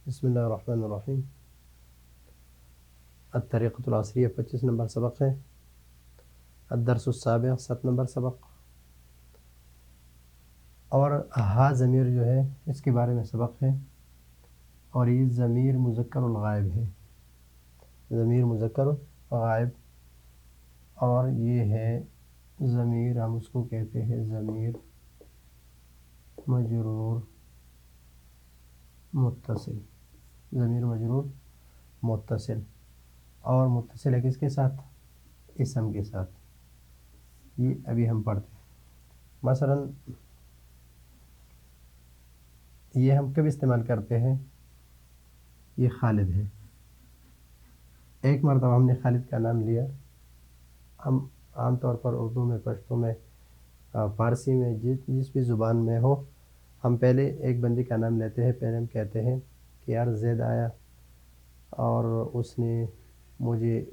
بسم اللہ الرحمن الرحیم۔ الطریقۃ العصریہ 25 نمبر سبق ہے۔ الدرس السابع 7 نمبر سبق۔ اور ہا ضمیر جو ہے اس کے بارے میں سبق ہے، اور یہ ضمیر مذکر الغائب ہے، ضمیر مذکر غائب، اور یہ ہے ضمیر، ہم اس کو کہتے ہیں ضمیر مجرور متصل، ضمیر مجرور متصل، اور متصل ہے کس کے ساتھ؟ اسم کے ساتھ۔ یہ ابھی ہم پڑھتے ہیں۔ مثلا یہ ہم کب استعمال کرتے ہیں؟ یہ خالد ہے، ایک مرتبہ ہم نے خالد کا نام لیا۔ ہم عام طور پر اردو میں، پشتو میں، فارسی میں، جس بھی زبان میں ہو، ہم پہلے ایک بندے کا نام لیتے ہیں۔ پہلے ہم کہتے ہیں کہ یار زید آیا اور اس نے مجھے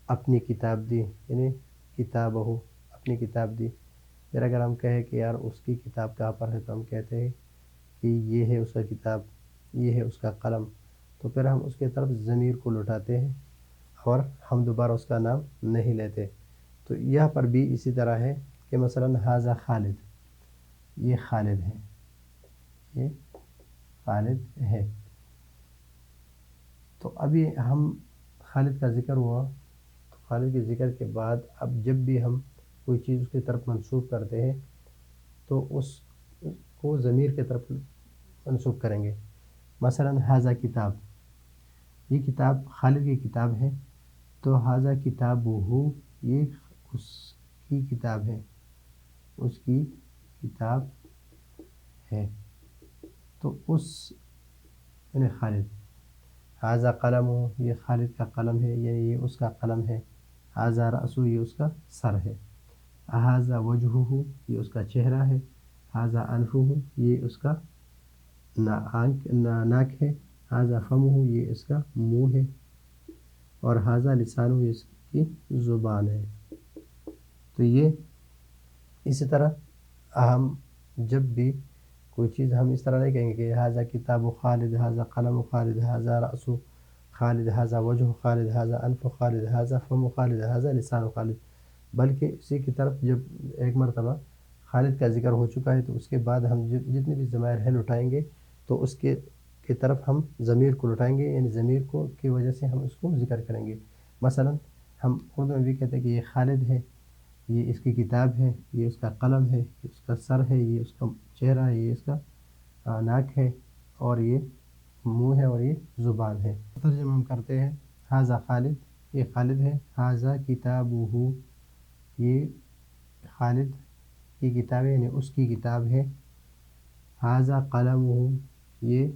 اپنی کتاب دی، یعنی کتاب ہو، اپنی کتاب دی۔ پھر اگر ہم کہیں کہ یار اس کی کتاب کہاں پر ہے، تو ہم کہتے ہیں کہ یہ ہے اس کا کتاب، یہ ہے اس کا قلم۔ تو پھر ہم اس کی طرف ضمیر کو لوٹاتے ہیں اور ہم دوبارہ اس کا نام نہیں لیتے۔ تو یہاں پر بھی اسی طرح ہے کہ مثلا ھذا خالد، یہ خالد ہے، یہ خالد ہے۔ تو ابھی ہم خالد کا ذکر ہوا، تو خالد کے ذکر کے بعد اب جب بھی ہم کوئی چیز اس کی طرف منسوب کرتے ہیں تو اس کو ضمیر کی طرف منسوب کریں گے۔ مثلا ھذا کتاب، یہ کتاب خالد کی کتاب ہے، تو ھذا کتابہ، یہ اس کی کتاب ہے، اس کی کتاب ہے۔ تو اس یعنی خالد۔ ھذا قلم، یہ خالد کا قلم ہے، یعنی یہ اس کا قلم ہے۔ ھذا رأس، یہ اس کا سر ہے۔ ھذا وجہہ، یہ اس کا چہرہ ہے۔ ھذا انفہ، یہ اس کا ناک ہے۔ ھذا فمہ، یہ اس کا منہ ہے۔ اور ھذا لسانہ، یہ اس کی زبان ہے۔ تو یہ اسی طرح ہم جب بھی کوئی چیز، ہم اس طرح نہیں کہیں گے کہ ھذا کتاب خالد، ھذا قلم خالد، ھذا رأس خالد، ھذا وجہ خالد، ھذا انف خالد، ھذا فم خالد، ھذا لسان خالد، بلکہ اسی کی طرف جب ایک مرتبہ خالد کا ذکر ہو چکا ہے تو اس کے بعد ہم جتنے بھی ضمائر ہیں لٹائیں گے، تو اس کی طرف ہم ضمیر کو لٹائیں گے، یعنی ضمیر کو کی وجہ سے ہم اس کو ذکر کریں گے۔ مثلا ہم اردو میں بھی کہتے ہیں کہ یہ خالد ہے، یہ اس کی کتاب ہے، یہ اس کا قلم ہے، یہ اس کا سر ہے، یہ اس کا چہرہ ہے، یہ اس کا ناک ہے، اور یہ منہ ہے، اور یہ زبان ہے۔ ترجمہ ہم کرتے ہیں ھذا خالد، یہ خالد ہے۔ ھذا کتابہ، یہ خالد کی کتاب ہے، یعنی اس کی کتاب ہے۔ ھذا قلمہ، یہ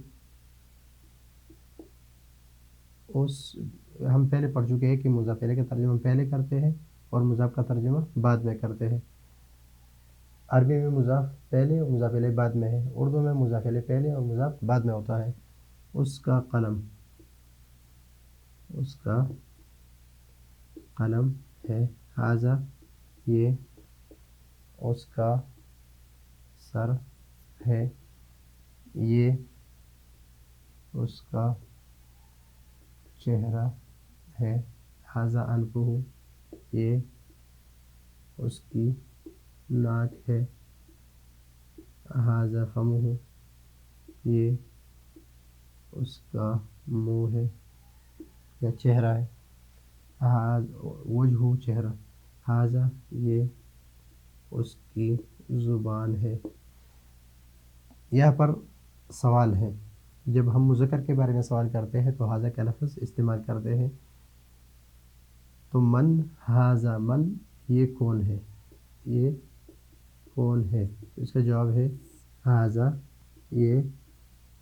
اس، ہم پہلے پڑھ چکے ہیں کہ مضاف الیہ کا ترجمہ ہم پہلے کرتے ہیں اور مضاف کا ترجمہ بعد میں کرتے ہیں۔ عربی میں مضاف پہلے اور مضاف الیہ بعد میں ہے، اردو میں مضاف الیہ پہلے اور مضاف بعد میں ہوتا ہے۔ اس کا قلم، اس کا قلم ہے۔ ھذا، یہ اس کا سر ہے، یہ اس کا چہرہ ہے۔ ھذا انفہ، یہ اس کی ناک ہے۔ ھذا فمہ، یہ اس کا منہ ہے یا چہرہ ہے۔ وجہ، چہرہ۔ ھذا، یہ اس کی زبان ہے۔ یہاں پر سوال ہے، جب ہم مذکر کے بارے میں سوال کرتے ہیں تو ھذا کا لفظ استعمال کرتے ہیں، تو من ھذا، من یہ کون ہے، یہ کون ہے؟ اس کا جواب ہے ھذا، یہ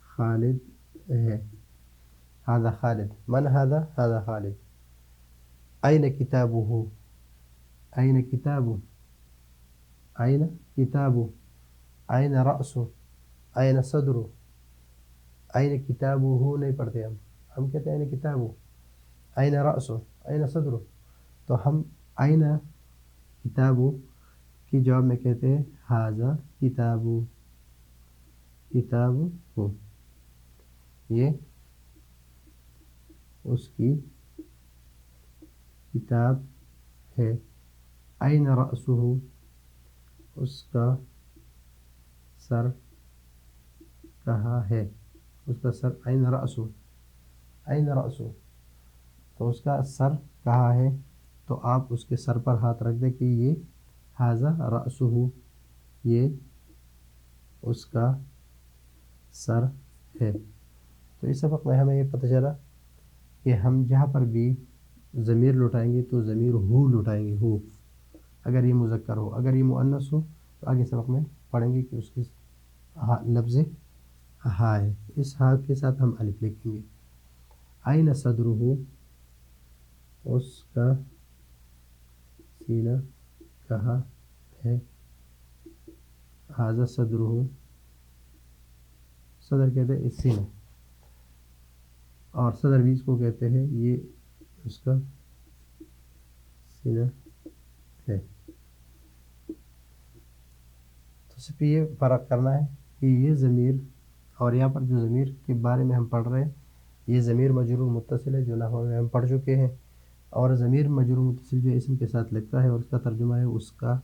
خالد ہے۔ ھذا خالد، من ھذا، ھذا خالد۔ این کتابہ، این کتابہ، این کتابہ، این رأس، این صدر۔ این کتابہ نہیں پڑھتے ہم کہتے ہیں این کتابہ، این رأس، این صدر۔ تو ہم این کتابہ کی جواب میں کہتے ہیں ھذا کتابہ، کتابہ۔ یہ اس کی کتاب ہے. این رأسہ اس کا سر کہاں ہے. اس کا سر این رأسہ، این رأسہ تو اس کا سر کہاں ہے. تو آپ اس کے سر پر ہاتھ رکھ دیں کہ یہ ھذا رأسہ، یہ اس کا سر ہے. تو اس سبق میں ہمیں یہ پتہ چلا کہ ہم جہاں پر بھی ضمیر لٹائیں گے تو ضمیر ہو لٹائیں گے. ہو اگر یہ مذکر ہو، اگر یہ مؤنث ہو تو آگے سبق میں پڑھیں گے کہ اس کی لفظ ہا ہے. اس ہا کے ساتھ ہم الف لکھیں گے. این صدرہ اس کا سینہ کہاں ہے. ھذا صدرہ، صدر کہتے ہیں اس سینہ، اور صدر بھی اس کو کہتے ہیں، یہ اس کا سینہ ہے. تو صرف یہ فرق کرنا ہے کہ یہ ضمیر اور یہاں پر جو ضمیر کے بارے میں ہم پڑھ رہے ہیں یہ ضمیر مجرور متصل ہے جو نحو میں ہم پڑھ چکے ہیں. اور ضمیر مجرور متصل جو اسم کے ساتھ لگتا ہے اور اس کا ترجمہ ہے اس کا،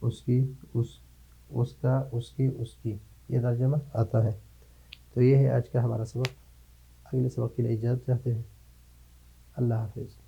اس کی، اس کا، اس کی، اس کی، یہ ترجمہ آتا ہے. تو یہ ہے آج کا ہمارا سبق. اگلے سبق کے لیے اجازت چاہتے ہیں. اللہ حافظ.